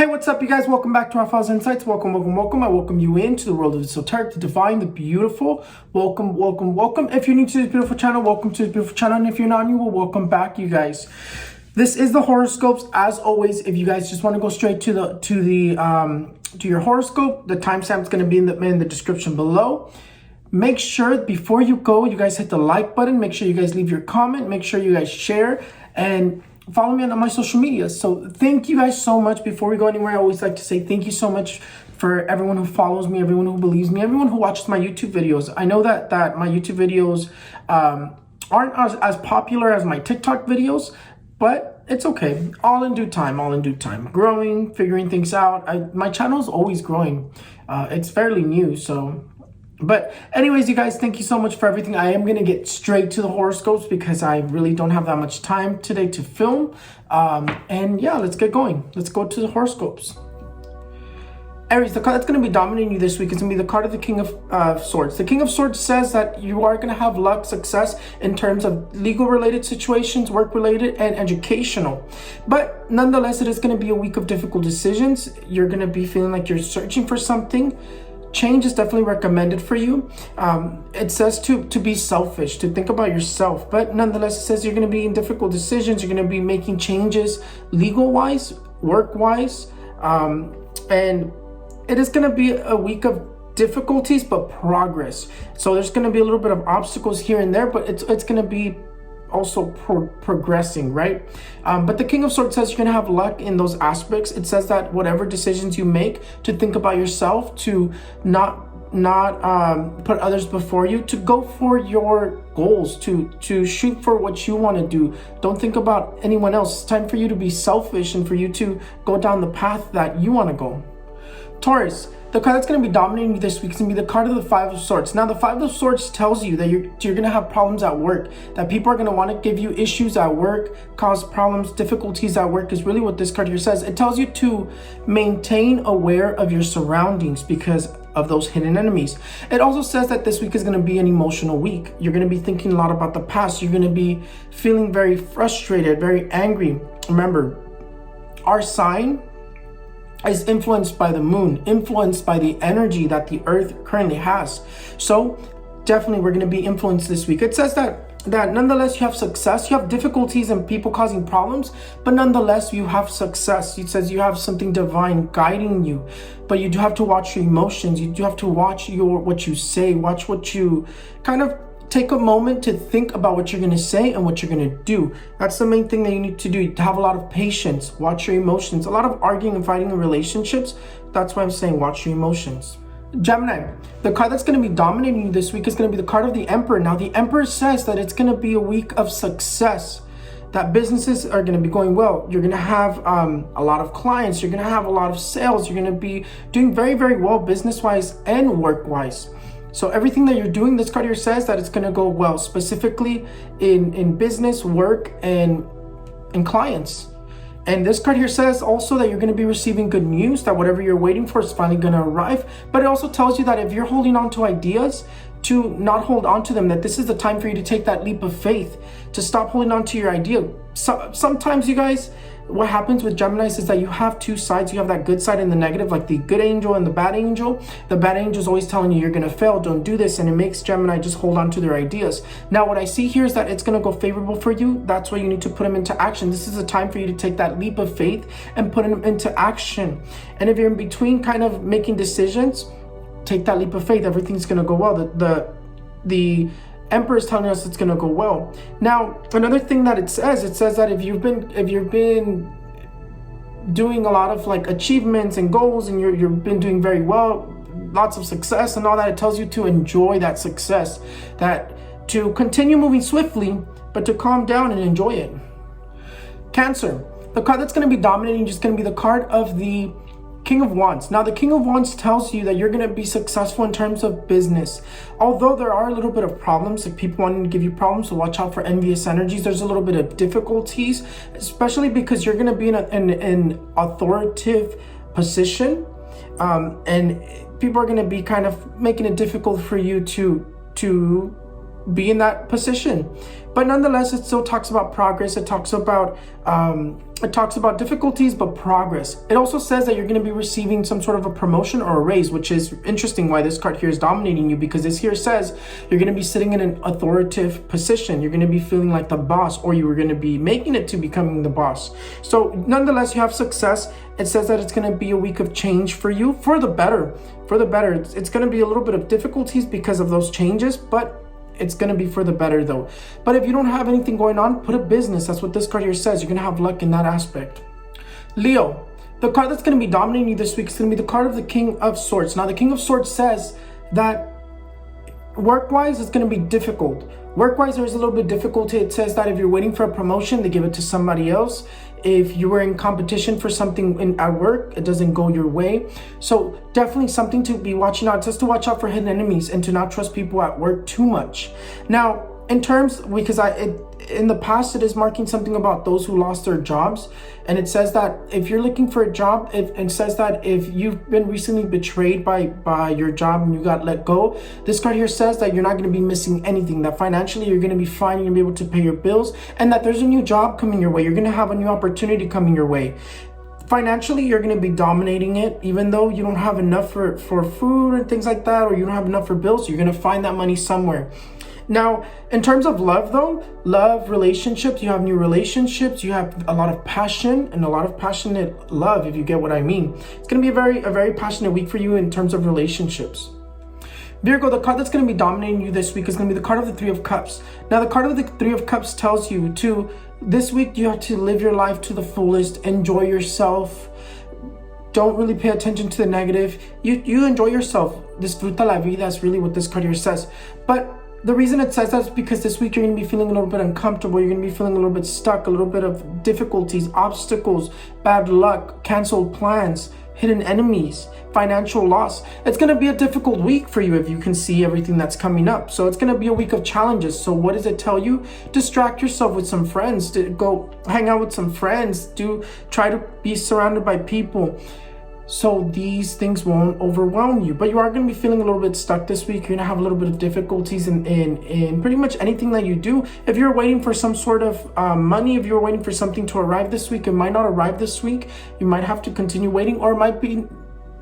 Hey, what's up, you guys? Welcome back to Raphaelsinsights. Welcome. I welcome you into the world of the esoteric, the divine, the beautiful. Welcome. If you're new to this beautiful channel, welcome to this beautiful channel. And if you're not new, well, welcome back, you guys. This is the horoscopes. As always, if you guys just want to go straight to your horoscope, the timestamp's going to be in the description below. Make sure before you go, you guys hit the like button. Make sure you guys leave your comment. Make sure you guys share and follow me on my social media. So thank you guys so much. Before we go anywhere, I always like to say thank you so much for everyone who follows me, everyone who believes me, everyone who watches my YouTube videos. I know that my YouTube videos aren't as popular as my TikTok videos, but it's okay. All in due time. Growing, figuring things out. My channel is always growing. It's fairly new, so... But anyways, you guys, thank you so much for everything. I am going to get straight to the horoscopes because I really don't have that much time today to film. And yeah, let's get going. Let's go to the horoscopes. Aries, the card that's going to be dominating you this week is going to be the card of the King of Swords. The King of Swords says that you are going to have luck, success in terms of legal-related situations, work-related, and educational. But nonetheless, it is going to be a week of difficult decisions. You're going to be feeling like you're searching for something. Change is definitely recommended for you. It says to be selfish, to think about yourself, but nonetheless, it says you're going to be in difficult decisions. You're going to be making changes legal-wise, work-wise, and it is going to be a week of difficulties, but progress. So there's going to be a little bit of obstacles here and there, but it's going to be also progressing, right? But the King of Swords says you're gonna have luck in those aspects. It says that whatever decisions you make, to think about yourself, to not put others before you, to go for your goals, to shoot for what you want to do. Don't think about anyone else. It's time for you to be selfish and for you to go down the path that you want to go. Taurus, the card that's going to be dominating you this week is going to be the card of the Five of Swords. Now, the Five of Swords tells you that you're going to have problems at work, that people are going to want to give you issues at work, cause problems, difficulties at work is really what this card here says. It tells you to maintain aware of your surroundings because of those hidden enemies. It also says that this week is going to be an emotional week. You're going to be thinking a lot about the past. You're going to be feeling very frustrated, very angry. Remember, our sign is influenced by the moon, influenced by the energy that the earth currently has. So definitely we're going to be influenced this week. It says that nonetheless you have success. You have difficulties and people causing problems, but nonetheless you have success. It says you have something divine guiding you, but you do have to watch your emotions. You do have to watch what you say, watch what you kind of take a moment to think about what you're going to say and what you're going to do. That's the main thing that you need to do, to have a lot of patience, watch your emotions. A lot of arguing and fighting in relationships. That's why I'm saying watch your emotions. Gemini, the card that's going to be dominating you this week is going to be the card of the Emperor. Now, the Emperor says that it's going to be a week of success, that businesses are going to be going well. You're going to have a lot of clients. You're going to have a lot of sales. You're going to be doing very, very well business-wise and work-wise. So everything that you're doing, this card here says that it's going to go well, specifically in business, work, and clients. And this card here says also that you're going to be receiving good news, that whatever you're waiting for is finally going to arrive. But it also tells you that if you're holding on to ideas, to not hold on to them, that this is the time for you to take that leap of faith, to stop holding on to your idea. So, sometimes, you guys, what happens with Geminis is that you have two sides. You have that good side and the negative, like the good angel and the bad angel. The bad angel is always telling you you're going to fail, don't do this, and it makes Gemini just hold on to their ideas. Now, what I see here is that it's going to go favorable for you. That's why you need to put them into action. This is a time for you to take that leap of faith and put them into action. And if you're in between kind of making decisions, take that leap of faith. Everything's going to go well. The Emperor is telling us it's going to go well. Now, another thing that it says that if you've been doing a lot of like achievements and goals, and you've been doing very well, lots of success and all that, it tells you to enjoy that success, that to continue moving swiftly, but to calm down and enjoy it. Cancer, the card that's going to be dominating is going to be the card of the King of Wands. Now, the King of Wands tells you that you're going to be successful in terms of business. Although there are a little bit of problems, like people wanting to give you problems, so watch out for envious energies. There's a little bit of difficulties, especially because you're going to be in an authoritative position, and people are going to be kind of making it difficult for you to be in that position. But nonetheless, it still talks about progress. It talks about difficulties, but progress. It also says that you're going to be receiving some sort of a promotion or a raise, which is interesting why this card here is dominating you, because this here says you're going to be sitting in an authoritative position. You're going to be feeling like the boss, or you were going to be making it to becoming the boss. So nonetheless, you have success. It says that it's going to be a week of change for you, for the better. For the better. It's going to be a little bit of difficulties because of those changes, but it's going to be for the better though. But if you don't have anything going on, put a business. That's what this card here says. You're going to have luck in that aspect. Leo, the card that's going to be dominating you this week is going to be the card of the King of Swords. Now, the King of Swords says that work-wise, it's going to be difficult. Work-wise, there's a little bit of difficulty. It says that if you're waiting for a promotion, they give it to somebody else. If you were in competition for something at work, it doesn't go your way. So definitely something to be watching out. It says to watch out for hidden enemies and to not trust people at work too much. Now, in terms, because in the past, it is marking something about those who lost their jobs. And it says that if you're looking for a job, it says that if you've been recently betrayed by your job and you got let go, this card here says that you're not going to be missing anything, that financially you're going to be fine, you're going to be able to pay your bills, and that there's a new job coming your way. You're going to have a new opportunity coming your way. Financially, you're going to be dominating it, even though you don't have enough for food and things like that, or you don't have enough for bills. You're going to find that money somewhere. Now, in terms of love though, love, relationships, you have new relationships, you have a lot of passion and a lot of passionate love, if you get what I mean. It's going to be a very passionate week for you in terms of relationships. Virgo, the card that's going to be dominating you this week is going to be the card of the Three of Cups. Now, the card of the Three of Cups tells you this week you have to live your life to the fullest, enjoy yourself. Don't really pay attention to the negative. You enjoy yourself. Disfruta la vida is really what this card here says. But the reason it says that is because this week you're going to be feeling a little bit uncomfortable. You're going to be feeling a little bit stuck, a little bit of difficulties, obstacles, bad luck, canceled plans, hidden enemies, financial loss. It's going to be a difficult week for you if you can see everything that's coming up. So it's going to be a week of challenges. So what does it tell you? Distract yourself with some friends. Go hang out with some friends. Try to be surrounded by people, so these things won't overwhelm you. But you are going to be feeling a little bit stuck this week. You're going to have a little bit of difficulties in pretty much anything that you do. If you're waiting for some sort of money, if you're waiting for something to arrive this week, it might not arrive this week. You might have to continue waiting, or it might be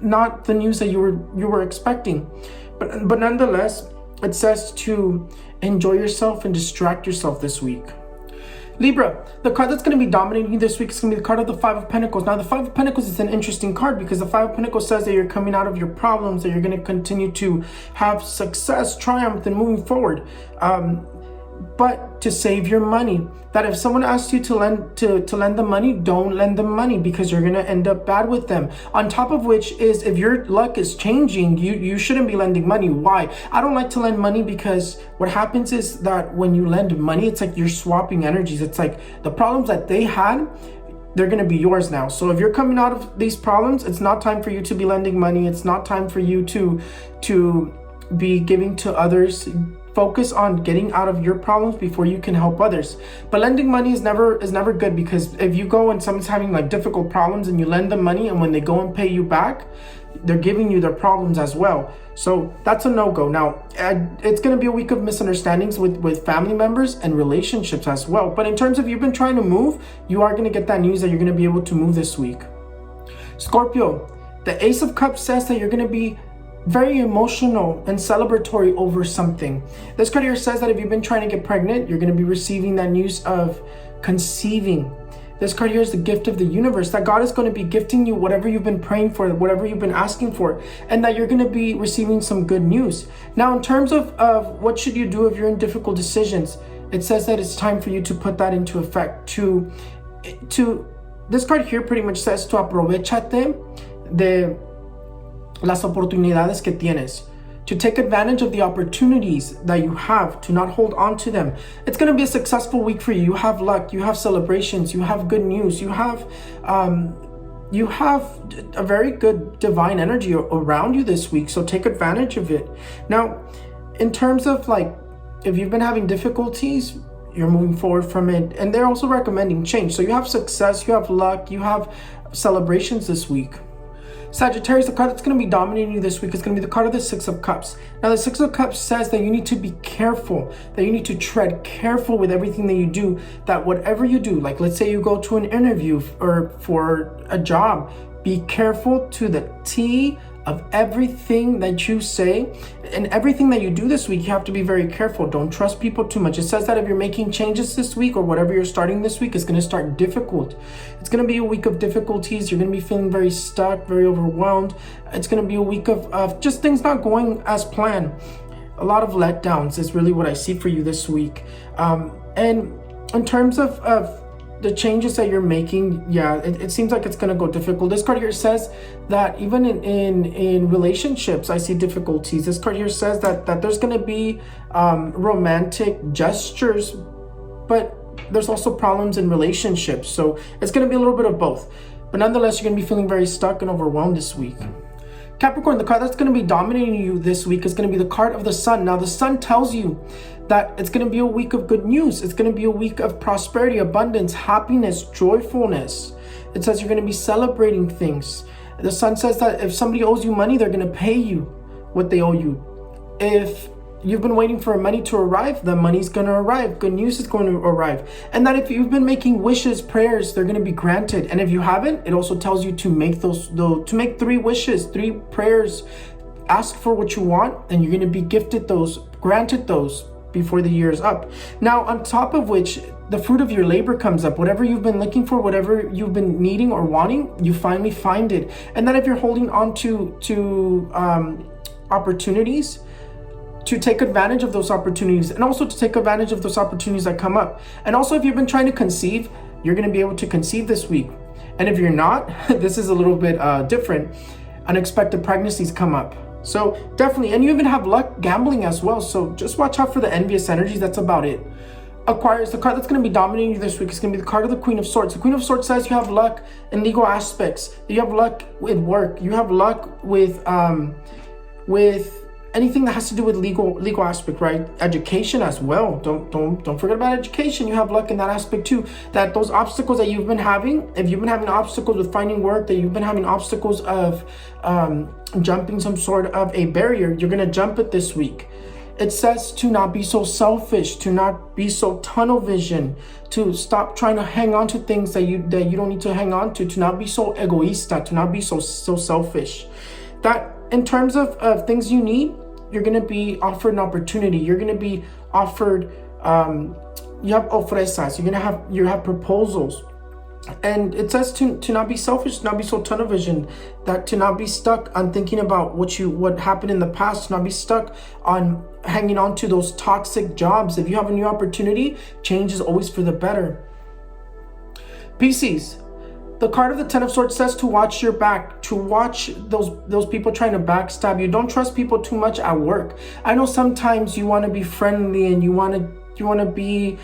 not the news that you were expecting. But nonetheless, it says to enjoy yourself and distract yourself this week. Libra, the card that's going to be dominating you this week is going to be the card of the Five of Pentacles. Now, the Five of Pentacles is an interesting card because the Five of Pentacles says that you're coming out of your problems, that you're going to continue to have success, triumph, and moving forward. But to save your money, that if someone asks you to lend the money, don't lend them money because you're going to end up bad with them. On top of which is, if your luck is changing, you shouldn't be lending money. Why? I don't like to lend money because what happens is that when you lend money, it's like you're swapping energies. It's like the problems that they had, they're going to be yours now. So if you're coming out of these problems, it's not time for you to be lending money. It's not time for you to be giving to others. Focus on getting out of your problems before you can help others. But lending money is never good, because if you go and someone's having like difficult problems and you lend them money, and when they go and pay you back, they're giving you their problems as well. So that's a no-go. Now, it's going to be a week of misunderstandings with family members and relationships as well. But in terms of you've been trying to move, you are going to get that news that you're going to be able to move this week. Scorpio, the Ace of Cups says that you're going to be very emotional and celebratory over something. This card here says that if you've been trying to get pregnant, you're going to be receiving that news of conceiving. This card here is the gift of the universe, that God is going to be gifting you whatever you've been praying for, whatever you've been asking for, and that you're going to be receiving some good news. Now, in terms of what should you do if you're in difficult decisions, it says that it's time for you to put that into effect. This card here pretty much says to aprovechate de las oportunidades que tienes, to take advantage of the opportunities that you have, to not hold on to them. It's going to be a successful week for you. You have luck, you have celebrations, you have good news, you have a very good divine energy around you this week, so take advantage of it. Now, in terms of like, if you've been having difficulties, you're moving forward from it, and they're also recommending change. So you have success, you have luck, you have celebrations this week. Sagittarius, the card that's going to be dominating you this week is going to be the card of the Six of Cups. Now, the Six of Cups says that you need to be careful, that you need to tread careful with everything that you do, that whatever you do, like let's say you go to an interview or for a job, be careful to the T of everything that you say and everything that you do this week. You have to be very careful. Don't trust people too much. It says that if you're making changes this week or whatever you're starting this week, it's going to start difficult. It's going to be a week of difficulties. You're going to be feeling very stuck, very overwhelmed. It's going to be a week of just things not going as planned. A lot of letdowns is really what I see for you this week. And in terms of the changes that you're making, yeah, it seems like it's going to go difficult. This card here says that even in relationships, I see difficulties. This card here says that there's going to be romantic gestures, but there's also problems in relationships. So it's going to be a little bit of both. But nonetheless, you're going to be feeling very stuck and overwhelmed this week. Capricorn, the card that's going to be dominating you this week is going to be the card of the Sun. Now, the Sun tells you that it's going to be a week of good news. It's going to be a week of prosperity, abundance, happiness, joyfulness. It says you're going to be celebrating things. The Sun says that if somebody owes you money, they're going to pay you what they owe you. If you've been waiting for money to arrive, the money's going to arrive. Good news is going to arrive. And that if you've been making wishes, prayers, they're going to be granted. And if you haven't, it also tells you to make to make 3 wishes, 3 prayers. Ask for what you want, and you're going to be gifted those, granted those before the year is up. Now, on top of which, the fruit of your labor comes up. Whatever you've been looking for, whatever you've been needing or wanting, you finally find it. And that if you're holding on to opportunities, to take advantage of those opportunities, and also to take advantage of those opportunities that come up. And also, if you've been trying to conceive, you're going to be able to conceive this week. And if you're not, this is a little bit different. Unexpected pregnancies come up. So definitely, and you even have luck gambling as well. So just watch out for the envious energies. That's about it. Aquarius, the card that's going to be dominating you this week is going to be the card of the Queen of Swords. The Queen of Swords says you have luck in legal aspects. You have luck with work. You have luck with anything that has to do with legal aspect, right? Education as well. Don't forget about education. You have luck in that aspect too. That those obstacles that you've been having, if you've been having obstacles with finding work, that you've been having obstacles of jumping some sort of a barrier, you're gonna jump it this week. It says to not be so selfish, to not be so tunnel vision, to stop trying to hang on to things that you don't need to hang on to not be so egoista, to not be so selfish. That in terms of things you need, you're going to be offered an opportunity. You're going to be offered, you have ofresas, you have proposals. And it says to not be selfish, to not be so tunnel vision, that to not be stuck on thinking about what happened in the past, to not be stuck on hanging on to those toxic jobs. If you have a new opportunity, change is always for the better. Pisces, the card of the Ten of Swords says to watch your back, to watch those people trying to backstab you. Don't trust people too much at work. I know sometimes you want to be friendly and you want to be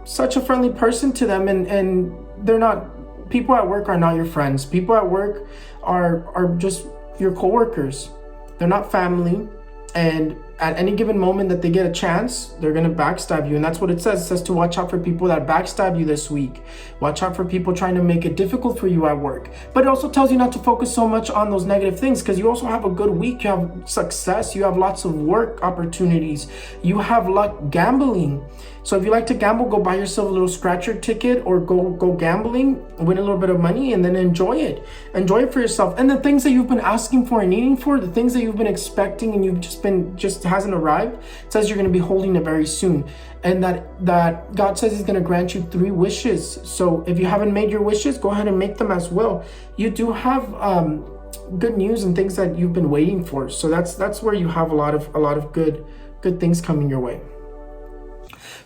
such a friendly person to them, and they're not. People at work are not your friends. People at work are just your coworkers. They're not family. And at any given moment that they get a chance, they're going to backstab you. And that's what it says. It says to watch out for people that backstab you this week. Watch out for people trying to make it difficult for you at work. But it also tells you not to focus so much on those negative things, because you also have a good week. You have success. You have lots of work opportunities. You have luck gambling. So if you like to gamble, go buy yourself a little scratcher ticket or go gambling, win a little bit of money, and then enjoy it. Enjoy it for yourself. And the things that you've been asking for and needing for, the things that you've been expecting and you've just hasn't arrived, it says you're going to be holding it very soon. And that God says he's going to grant you 3 wishes. So if you haven't made your wishes, go ahead and make them as well. You do have good news and things that you've been waiting for. So that's where you have a lot of good things coming your way.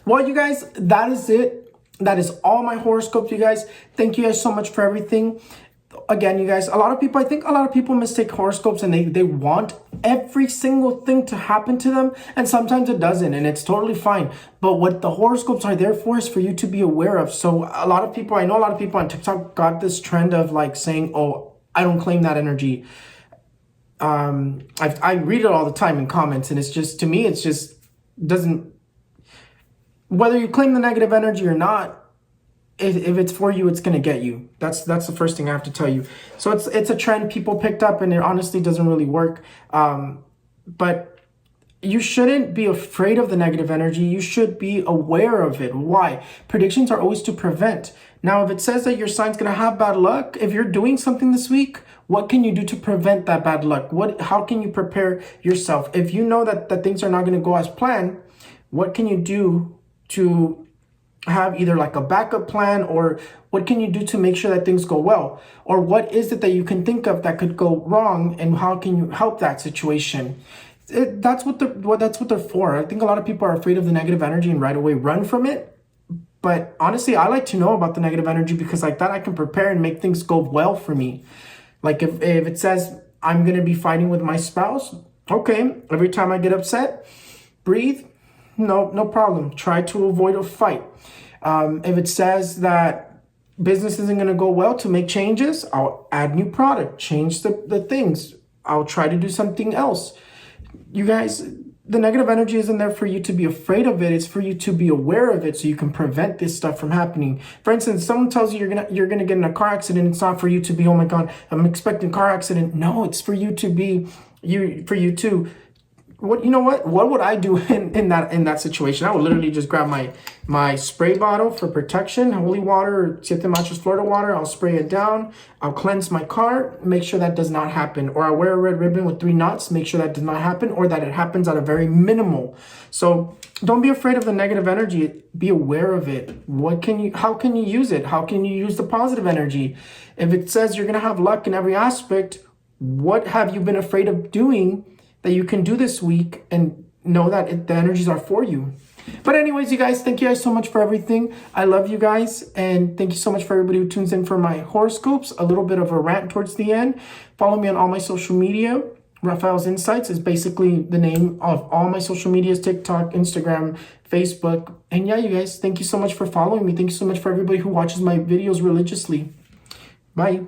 Well, you guys, that is it. That is all my horoscopes, you guys. Thank you guys so much for everything. Again, you guys, I think a lot of people mistake horoscopes and they want every single thing to happen to them. And sometimes it doesn't, and it's totally fine. But what the horoscopes are there for is for you to be aware of. So I know a lot of people on TikTok got this trend of like saying, oh, I don't claim that energy. I read it all the time in comments, and it's just, to me, it's just doesn't, whether you claim the negative energy or not, if it's for you, it's gonna get you. That's the first thing I have to tell you. So it's a trend people picked up, and it honestly doesn't really work. But you shouldn't be afraid of the negative energy. You should be aware of it. Why? Predictions are always to prevent. Now, if it says that your sign's gonna have bad luck, if you're doing something this week, what can you do to prevent that bad luck? How can you prepare yourself? If you know that things are not gonna go as planned, what can you do to have either like a backup plan, or what can you do to make sure that things go well? Or what is it that you can think of that could go wrong, and how can you help that situation? That's what they're for. I think a lot of people are afraid of the negative energy and right away run from it. But honestly, I like to know about the negative energy, because like that I can prepare and make things go well for me. Like if it says I'm going to be fighting with my spouse, okay, every time I get upset, breathe, no problem. Try to avoid a fight. If it says that business isn't going to go well, to make changes, I'll add new product, change the things. I'll try to do something else. You guys, the negative energy isn't there for you to be afraid of it. It's for you to be aware of it so you can prevent this stuff from happening. For instance, someone tells you you're gonna get in a car accident. It's not for you to be, oh my God, I'm expecting a car accident. No, it's for you to be, what would I do in that situation? I would literally just grab my spray bottle for protection, holy water, Siete Machos Florida water. I'll spray it down. I'll cleanse my car, make sure that does not happen. Or I wear a red ribbon with 3 knots, make sure that does not happen, or that it happens at a very minimal. So don't be afraid of the negative energy. Be aware of it. How can you use it? How can you use the positive energy? If it says you're gonna have luck in every aspect, what have you been afraid of doing that you can do this week and know that the energies are for you? But anyways, you guys, thank you guys so much for everything. I love you guys, and thank you so much for everybody who tunes in for my horoscopes. A little bit of a rant towards the end. Follow me on all my social media. Raphaelsinsights is basically the name of all my social medias: TikTok, Instagram, Facebook. And yeah, you guys, thank you so much for following me. Thank you so much for everybody who watches my videos religiously. Bye.